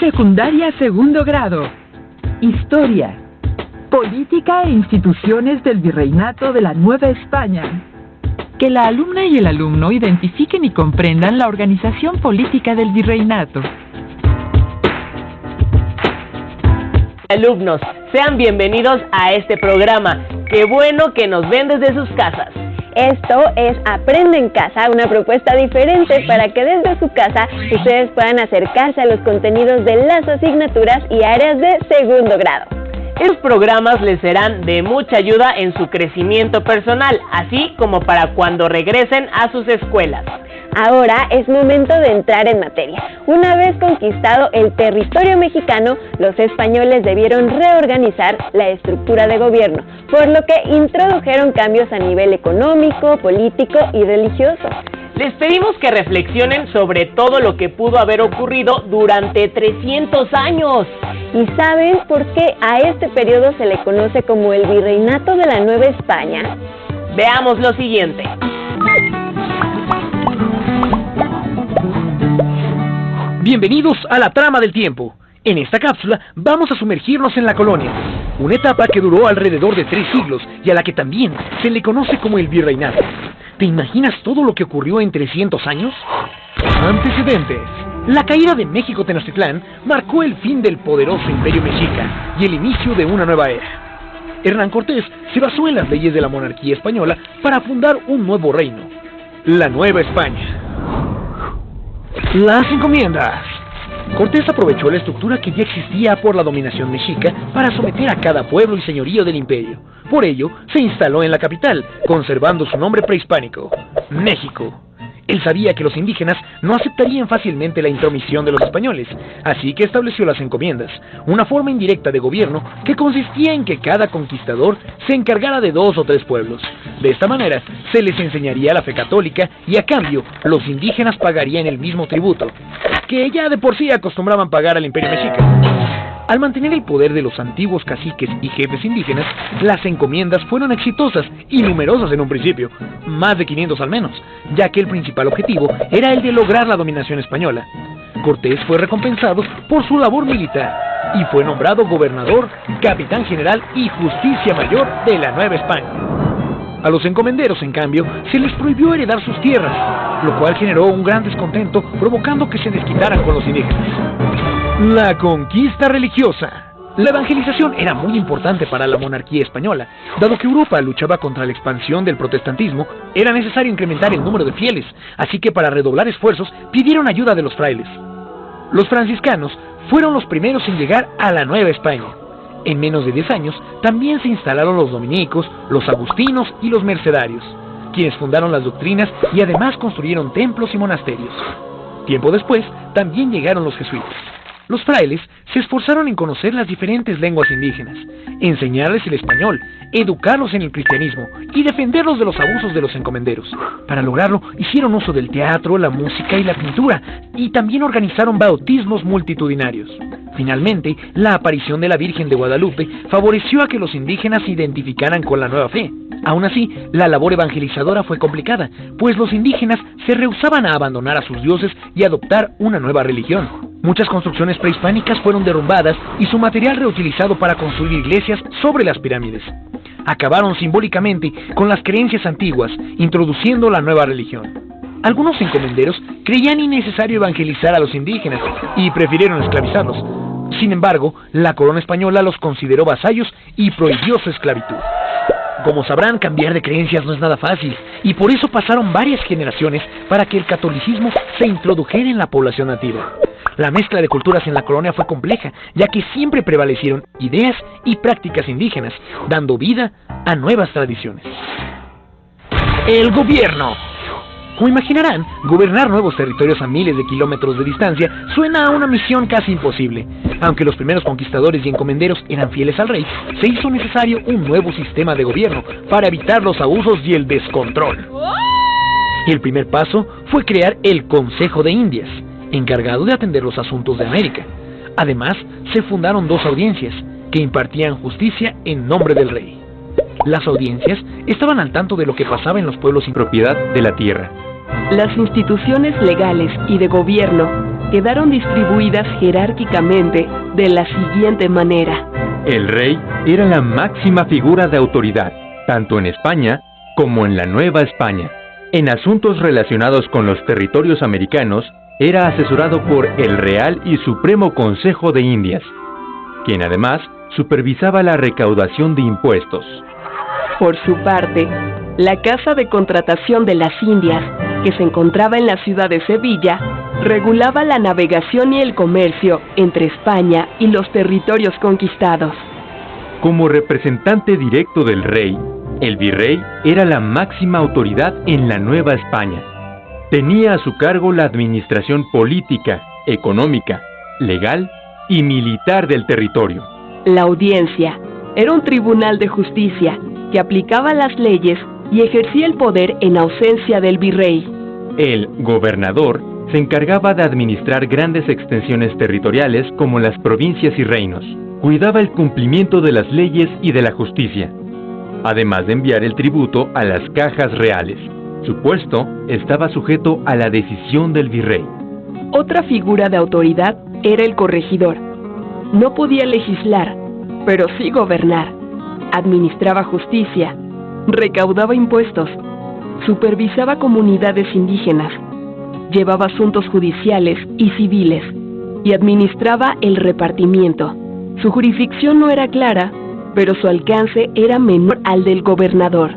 Secundaria segundo grado. Historia. Política e instituciones del Virreinato de la Nueva España. Que la alumna y el alumno identifiquen y comprendan la organización política del Virreinato. Alumnos, sean bienvenidos a este programa. ¡Qué bueno que nos ven desde sus casas! Esto es Aprende en Casa, una propuesta diferente para que desde su casa ustedes puedan acercarse a los contenidos de las asignaturas y áreas de segundo grado. Estos programas les serán de mucha ayuda en su crecimiento personal, así como para cuando regresen a sus escuelas. Ahora es momento de entrar en materia. Una vez conquistado el territorio mexicano, los españoles debieron reorganizar la estructura de gobierno, por lo que introdujeron cambios a nivel económico, político y religioso. Les pedimos que reflexionen sobre todo lo que pudo haber ocurrido durante 300 años. ¿Y saben por qué a este periodo se le conoce como el Virreinato de la Nueva España? Veamos lo siguiente. Bienvenidos a la trama del tiempo. En esta cápsula vamos a sumergirnos en la colonia, una etapa que duró alrededor de 3 siglos y a la que también se le conoce como el Virreinato. ¿Te imaginas todo lo que ocurrió en 300 años? Antecedentes. La caída de México Tenochtitlán marcó el fin del poderoso Imperio Mexica y el inicio de una nueva era. Hernán Cortés se basó en las leyes de la monarquía española para fundar un nuevo reino, la Nueva España. Las encomiendas. Cortés aprovechó la estructura que ya existía por la dominación mexica para someter a cada pueblo y señorío del imperio. Por ello, se instaló en la capital, conservando su nombre prehispánico, México. Él sabía que los indígenas no aceptarían fácilmente la intromisión de los españoles, así que estableció las encomiendas, una forma indirecta de gobierno que consistía en que cada conquistador se encargara de 2 o 3 pueblos. De esta manera, se les enseñaría la fe católica y a cambio, los indígenas pagarían el mismo tributo, que ya de por sí acostumbraban pagar al Imperio Mexica. Al mantener el poder de los antiguos caciques y jefes indígenas, las encomiendas fueron exitosas y numerosas en un principio, más de 500 al menos, ya que el principal objetivo era el de lograr la dominación española. Cortés fue recompensado por su labor militar y fue nombrado gobernador, capitán general y justicia mayor de la Nueva España. A los encomenderos, en cambio, se les prohibió heredar sus tierras, lo cual generó un gran descontento, provocando que se desquitaran con los indígenas. La conquista religiosa. La evangelización era muy importante para la monarquía española. Dado que Europa luchaba contra la expansión del protestantismo, era necesario incrementar el número de fieles, así que para redoblar esfuerzos pidieron ayuda de los frailes. Los franciscanos fueron los primeros en llegar a la Nueva España. En menos de 10 años, también se instalaron los dominicos, los agustinos y los mercedarios, quienes fundaron las doctrinas y además construyeron templos y monasterios. Tiempo después, también llegaron los jesuitas. Los frailes se esforzaron en conocer las diferentes lenguas indígenas, enseñarles el español, educarlos en el cristianismo y defenderlos de los abusos de los encomenderos. Para lograrlo, hicieron uso del teatro, la música y la pintura, y también organizaron bautismos multitudinarios. Finalmente, la aparición de la Virgen de Guadalupe favoreció a que los indígenas se identificaran con la nueva fe. Aún así, la labor evangelizadora fue complicada, pues los indígenas se rehusaban a abandonar a sus dioses y adoptar una nueva religión. Muchas construcciones prehispánicas fueron derrumbadas y su material reutilizado para construir iglesias sobre las pirámides. Acabaron simbólicamente con las creencias antiguas, introduciendo la nueva religión. Algunos encomenderos creían innecesario evangelizar a los indígenas y prefirieron esclavizarlos. Sin embargo, la corona española los consideró vasallos y prohibió su esclavitud. Como sabrán, cambiar de creencias no es nada fácil, y por eso pasaron varias generaciones para que el catolicismo se introdujera en la población nativa. La mezcla de culturas en la colonia fue compleja, ya que siempre prevalecieron ideas y prácticas indígenas, dando vida a nuevas tradiciones. El gobierno. Como imaginarán, gobernar nuevos territorios a miles de kilómetros de distancia suena a una misión casi imposible. Aunque los primeros conquistadores y encomenderos eran fieles al rey, se hizo necesario un nuevo sistema de gobierno para evitar los abusos y el descontrol. El primer paso fue crear el Consejo de Indias, encargado de atender los asuntos de América. Además, se fundaron 2 audiencias, que impartían justicia en nombre del rey. Las audiencias estaban al tanto de lo que pasaba en los pueblos sin propiedad de la tierra. Las instituciones legales y de gobierno quedaron distribuidas jerárquicamente de la siguiente manera. El rey era la máxima figura de autoridad, tanto en España como en la Nueva España. En asuntos relacionados con los territorios americanos, era asesorado por el Real y Supremo Consejo de Indias, quien además supervisaba la recaudación de impuestos. Por su parte, la Casa de Contratación de las Indias, que se encontraba en la ciudad de Sevilla, regulaba la navegación y el comercio entre España y los territorios conquistados. Como representante directo del rey, el virrey era la máxima autoridad en la Nueva España. Tenía a su cargo la administración política, económica, legal y militar del territorio. La audiencia era un tribunal de justicia que aplicaba las leyes y ejercía el poder en ausencia del virrey. El gobernador se encargaba de administrar grandes extensiones territoriales como las provincias y reinos. Cuidaba el cumplimiento de las leyes y de la justicia, además de enviar el tributo a las cajas reales. Su puesto estaba sujeto a la decisión del virrey. Otra figura de autoridad era el corregidor. No podía legislar, pero sí gobernar. Administraba justicia, recaudaba impuestos, supervisaba comunidades indígenas, llevaba asuntos judiciales y civiles y administraba el repartimiento. Su jurisdicción no era clara, pero su alcance era menor al del gobernador.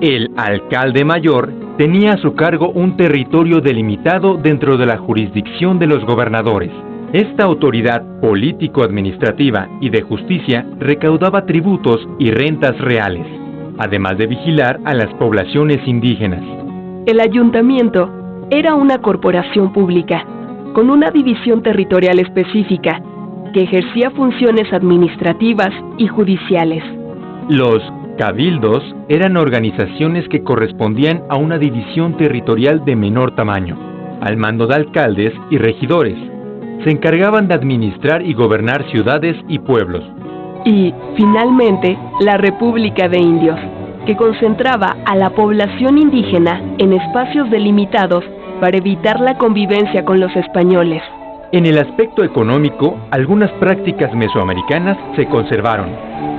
El alcalde mayor tenía a su cargo un territorio delimitado dentro de la jurisdicción de los gobernadores. Esta autoridad político-administrativa y de justicia recaudaba tributos y rentas reales, además de vigilar a las poblaciones indígenas. El ayuntamiento era una corporación pública, con una división territorial específica, que ejercía funciones administrativas y judiciales. Los cabildos eran organizaciones que correspondían a una división territorial de menor tamaño, al mando de alcaldes y regidores. Se encargaban de administrar y gobernar ciudades y pueblos. Y, finalmente, la República de Indios, que concentraba a la población indígena en espacios delimitados para evitar la convivencia con los españoles. En el aspecto económico, algunas prácticas mesoamericanas se conservaron,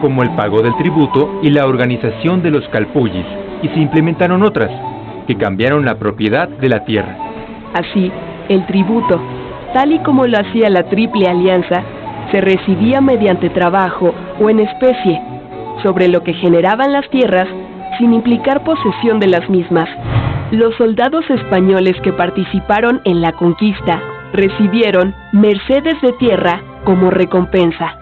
como el pago del tributo y la organización de los calpullis, y se implementaron otras, que cambiaron la propiedad de la tierra. Así, el tributo, tal y como lo hacía la Triple Alianza, se recibía mediante trabajo o en especie, sobre lo que generaban las tierras, sin implicar posesión de las mismas. Los soldados españoles que participaron en la conquista recibieron mercedes de tierra como recompensa.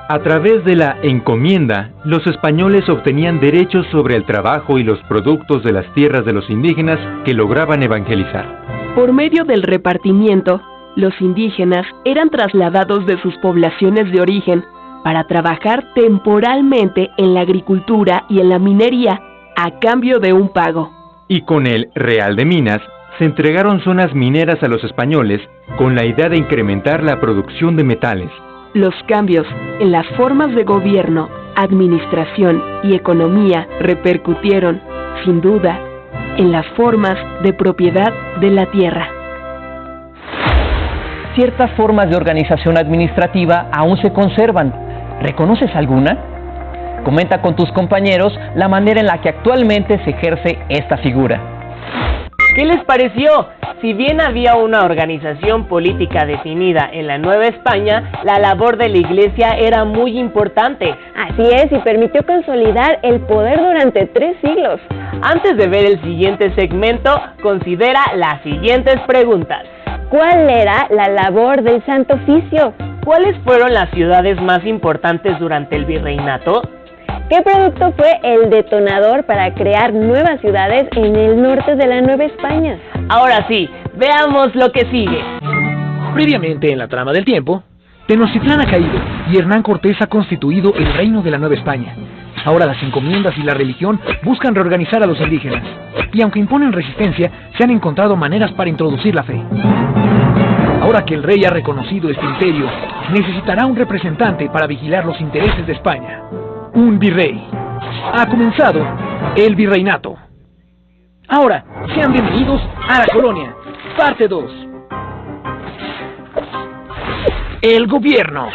A través de la encomienda, los españoles obtenían derechos sobre el trabajo y los productos de las tierras de los indígenas que lograban evangelizar. Por medio del repartimiento, los indígenas eran trasladados de sus poblaciones de origen para trabajar temporalmente en la agricultura y en la minería a cambio de un pago. Y con el Real de Minas, se entregaron zonas mineras a los españoles con la idea de incrementar la producción de metales. Los cambios en las formas de gobierno, administración y economía repercutieron, sin duda, en las formas de propiedad de la tierra. Ciertas formas de organización administrativa aún se conservan. ¿Reconoces alguna? Comenta con tus compañeros la manera en la que actualmente se ejerce esta figura. ¿Qué les pareció? Si bien había una organización política definida en la Nueva España, la labor de la Iglesia era muy importante. Así es, y permitió consolidar el poder durante 3 siglos. Antes de ver el siguiente segmento, considera las siguientes preguntas. ¿Cuál era la labor del Santo Oficio? ¿Cuáles fueron las ciudades más importantes durante el virreinato? ¿Qué producto fue el detonador para crear nuevas ciudades en el norte de la Nueva España? Ahora sí, veamos lo que sigue. Previamente en la trama del tiempo, Tenochtitlán ha caído y Hernán Cortés ha constituido el reino de la Nueva España. Ahora las encomiendas y la religión buscan reorganizar a los indígenas, y aunque imponen resistencia, se han encontrado maneras para introducir la fe. Ahora que el rey ha reconocido este imperio, necesitará un representante para vigilar los intereses de España. Un virrey. Ha comenzado el virreinato. Ahora, sean bienvenidos a la colonia, parte 2. El gobierno.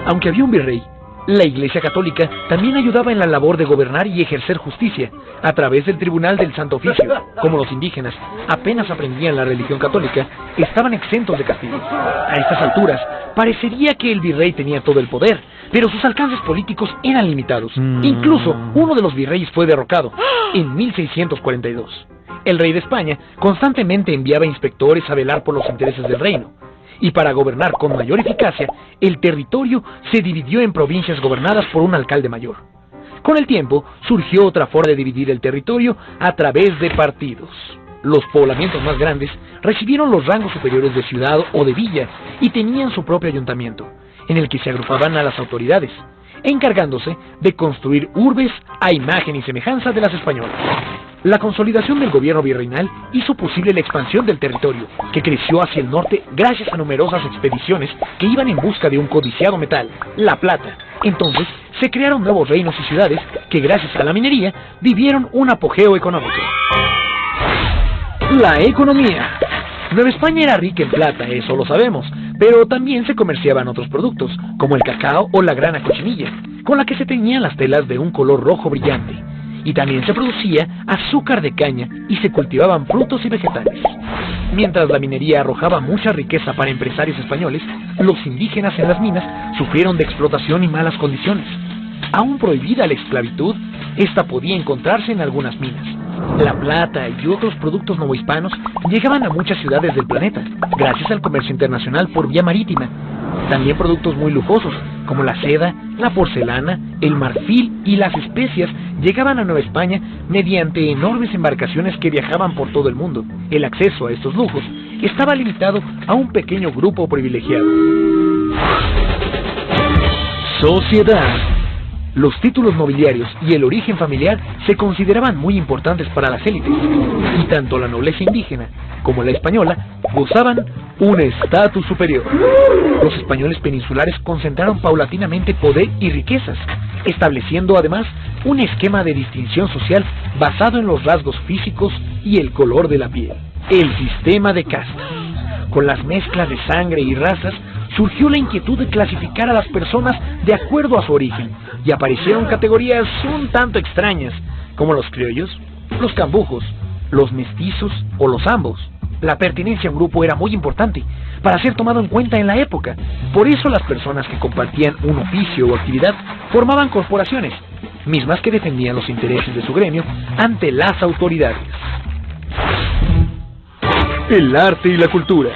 Aunque había un virrey, la Iglesia Católica también ayudaba en la labor de gobernar y ejercer justicia a través del Tribunal del Santo Oficio. Como los indígenas apenas aprendían la religión católica, estaban exentos de castigo. A estas alturas, parecería que el virrey tenía todo el poder, pero sus alcances políticos eran limitados. Incluso uno de los virreyes fue derrocado en 1642. El rey de España constantemente enviaba inspectores a velar por los intereses del reino. Y para gobernar con mayor eficacia, el territorio se dividió en provincias gobernadas por un alcalde mayor. Con el tiempo, surgió otra forma de dividir el territorio a través de partidos. Los poblamientos más grandes recibieron los rangos superiores de ciudad o de villa y tenían su propio ayuntamiento, en el que se agrupaban a las autoridades, encargándose de construir urbes a imagen y semejanza de las españolas. La consolidación del gobierno virreinal hizo posible la expansión del territorio, que creció hacia el norte gracias a numerosas expediciones que iban en busca de un codiciado metal, la plata. Entonces, se crearon nuevos reinos y ciudades que gracias a la minería vivieron un apogeo económico. La economía. Nueva España era rica en plata, eso lo sabemos, pero también se comerciaban otros productos, como el cacao o la grana cochinilla, con la que se teñían las telas de un color rojo brillante. Y también se producía azúcar de caña y se cultivaban frutos y vegetales. Mientras la minería arrojaba mucha riqueza para empresarios españoles, los indígenas en las minas sufrieron de explotación y malas condiciones. Aún prohibida la esclavitud, esta podía encontrarse en algunas minas. La plata y otros productos novohispanos llegaban a muchas ciudades del planeta, gracias al comercio internacional por vía marítima. También productos muy lujosos, como la seda, la porcelana, el marfil y las especias, llegaban a Nueva España mediante enormes embarcaciones que viajaban por todo el mundo. El acceso a estos lujos estaba limitado a un pequeño grupo privilegiado. Sociedad. Los títulos nobiliarios y el origen familiar se consideraban muy importantes para las élites, y tanto la nobleza indígena como la española gozaban un estatus superior. Los españoles peninsulares concentraron paulatinamente poder y riquezas, estableciendo además un esquema de distinción social basado en los rasgos físicos y el color de la piel. El sistema de castas. Con las mezclas de sangre y razas, surgió la inquietud de clasificar a las personas de acuerdo a su origen, y aparecieron categorías un tanto extrañas, como los criollos, los cambujos, los mestizos o los ambos. La pertenencia a un grupo era muy importante para ser tomado en cuenta en la época. Por eso las personas que compartían un oficio o actividad formaban corporaciones, mismas que defendían los intereses de su gremio ante las autoridades. El arte y la cultura.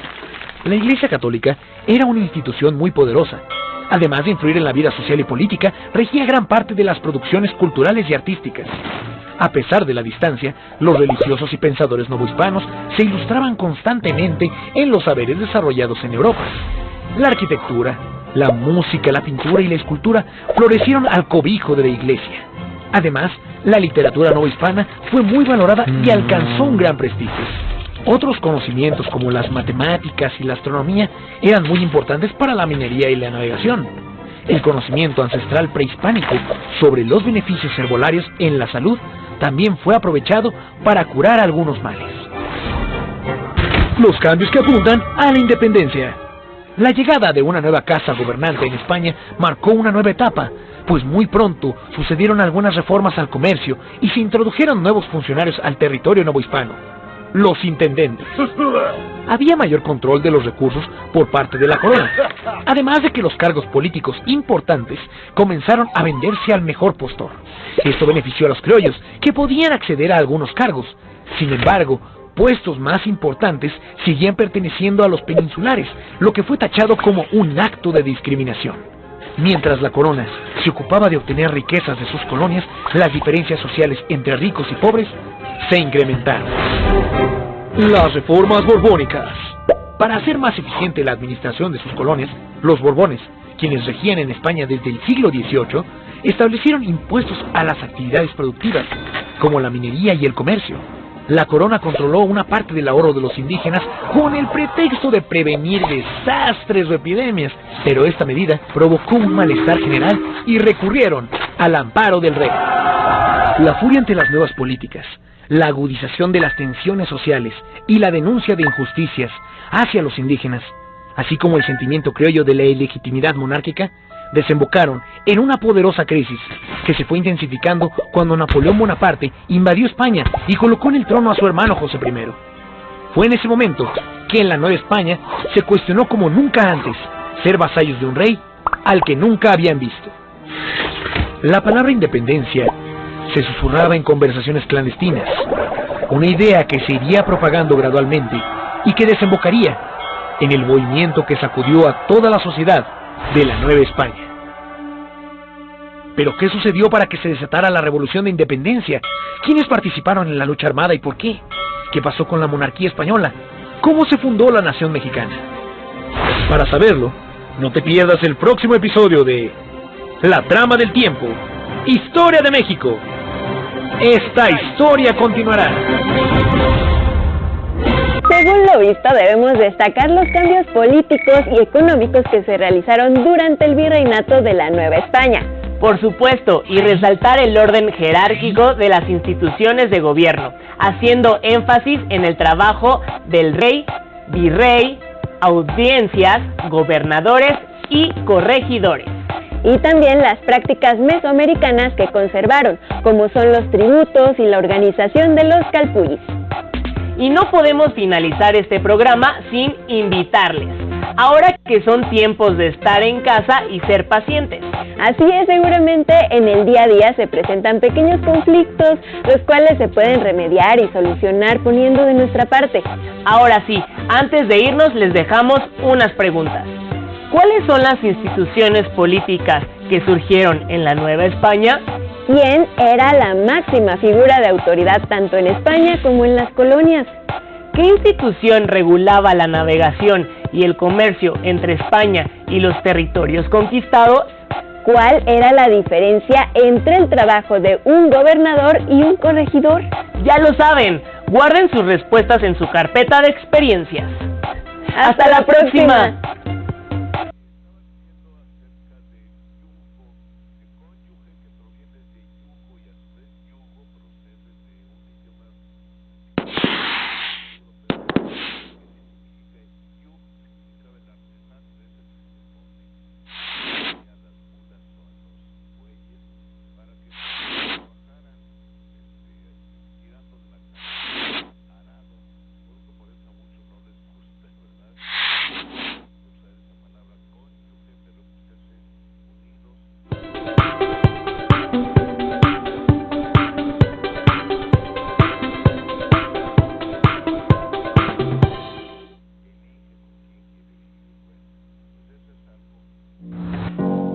La Iglesia Católica era una institución muy poderosa. Además de influir en la vida social y política, regía gran parte de las producciones culturales y artísticas. A pesar de la distancia, los religiosos y pensadores novohispanos se ilustraban constantemente en los saberes desarrollados en Europa. La arquitectura, la música, la pintura y la escultura florecieron al cobijo de la Iglesia. Además, la literatura novohispana fue muy valorada y alcanzó un gran prestigio. Otros conocimientos como las matemáticas y la astronomía eran muy importantes para la minería y la navegación. El conocimiento ancestral prehispánico sobre los beneficios herbolarios en la salud también fue aprovechado para curar algunos males. Los cambios que apuntan a la independencia. La llegada de una nueva casa gobernante en España marcó una nueva etapa, pues muy pronto sucedieron algunas reformas al comercio y se introdujeron nuevos funcionarios al territorio novohispano. Los intendentes. Había mayor control de los recursos por parte de la corona, además de que los cargos políticos importantes comenzaron a venderse al mejor postor. Esto benefició a los criollos, que podían acceder a algunos cargos. Sin embargo, puestos más importantes seguían perteneciendo a los peninsulares, lo que fue tachado como un acto de discriminación. Mientras la corona se ocupaba de obtener riquezas de sus colonias, las diferencias sociales entre ricos y pobres se incrementaron. Las reformas borbónicas. Para hacer más eficiente la administración de sus colonias, los Borbones, quienes regían en España desde el siglo XVIII, establecieron impuestos a las actividades productivas, como la minería y el comercio. La corona controló una parte del ahorro de los indígenas con el pretexto de prevenir desastres o epidemias, pero esta medida provocó un malestar general y recurrieron al amparo del rey. La furia ante las nuevas políticas, la agudización de las tensiones sociales y la denuncia de injusticias hacia los indígenas así como el sentimiento criollo de la ilegitimidad monárquica, desembocaron en una poderosa crisis que se fue intensificando cuando Napoleón Bonaparte invadió España y colocó en el trono a su hermano José I. Fue en ese momento que en la Nueva España se cuestionó como nunca antes ser vasallos de un rey al que nunca habían visto. La palabra independencia se susurraba en conversaciones clandestinas, una idea que se iría propagando gradualmente y que desembocaría en el movimiento que sacudió a toda la sociedad de la Nueva España. ¿Pero qué sucedió para que se desatara la Revolución de Independencia? ¿Quiénes participaron en la lucha armada y por qué? ¿Qué pasó con la monarquía española? ¿Cómo se fundó la nación mexicana? Para saberlo, no te pierdas el próximo episodio de La Trama del Tiempo, Historia de México. Esta historia continuará. Según lo visto, debemos destacar los cambios políticos y económicos que se realizaron durante el virreinato de la Nueva España. Por supuesto, y resaltar el orden jerárquico de las instituciones de gobierno, haciendo énfasis en el trabajo del rey, virrey, audiencias, gobernadores y corregidores. Y también las prácticas mesoamericanas que conservaron, como son los tributos y la organización de los calpullis. Y no podemos finalizar este programa sin invitarles, ahora que son tiempos de estar en casa y ser pacientes. Así es, seguramente en el día a día se presentan pequeños conflictos, los cuales se pueden remediar y solucionar poniendo de nuestra parte. Ahora sí, antes de irnos les dejamos unas preguntas. ¿Cuáles son las instituciones políticas que surgieron en la Nueva España? ¿Quién era la máxima figura de autoridad tanto en España como en las colonias? ¿Qué institución regulaba la navegación y el comercio entre España y los territorios conquistados? ¿Cuál era la diferencia entre el trabajo de un gobernador y un corregidor? Ya lo saben, guarden sus respuestas en su carpeta de experiencias. ¡Hasta la próxima!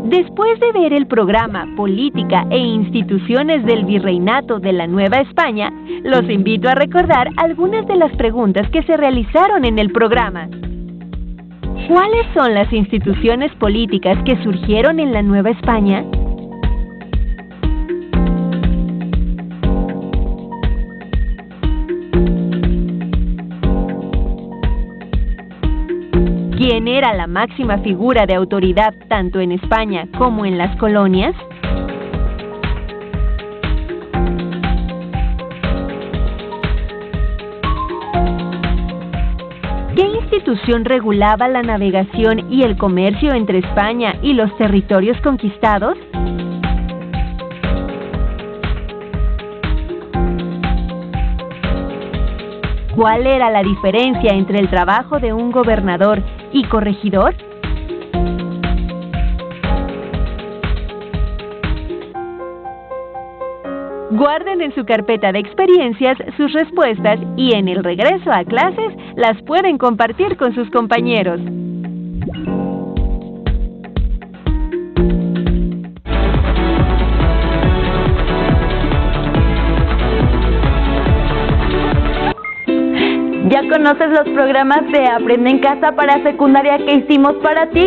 Después de ver el programa Política e Instituciones del Virreinato de la Nueva España, los invito a recordar algunas de las preguntas que se realizaron en el programa. ¿Cuáles son las instituciones políticas que surgieron en la Nueva España? ¿Quién era la máxima figura de autoridad tanto en España como en las colonias? ¿Qué institución regulaba la navegación y el comercio entre España y los territorios conquistados? ¿Cuál era la diferencia entre el trabajo de un gobernador y corregidor? Guarden en su carpeta de experiencias sus respuestas y en el regreso a clases las pueden compartir con sus compañeros. ¿Ya conoces los programas de Aprende en Casa para secundaria que hicimos para ti?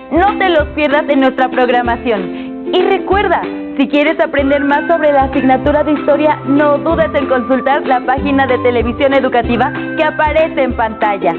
No te los pierdas en nuestra programación. Y recuerda, si quieres aprender más sobre la asignatura de historia, no dudes en consultar la página de televisión educativa que aparece en pantalla.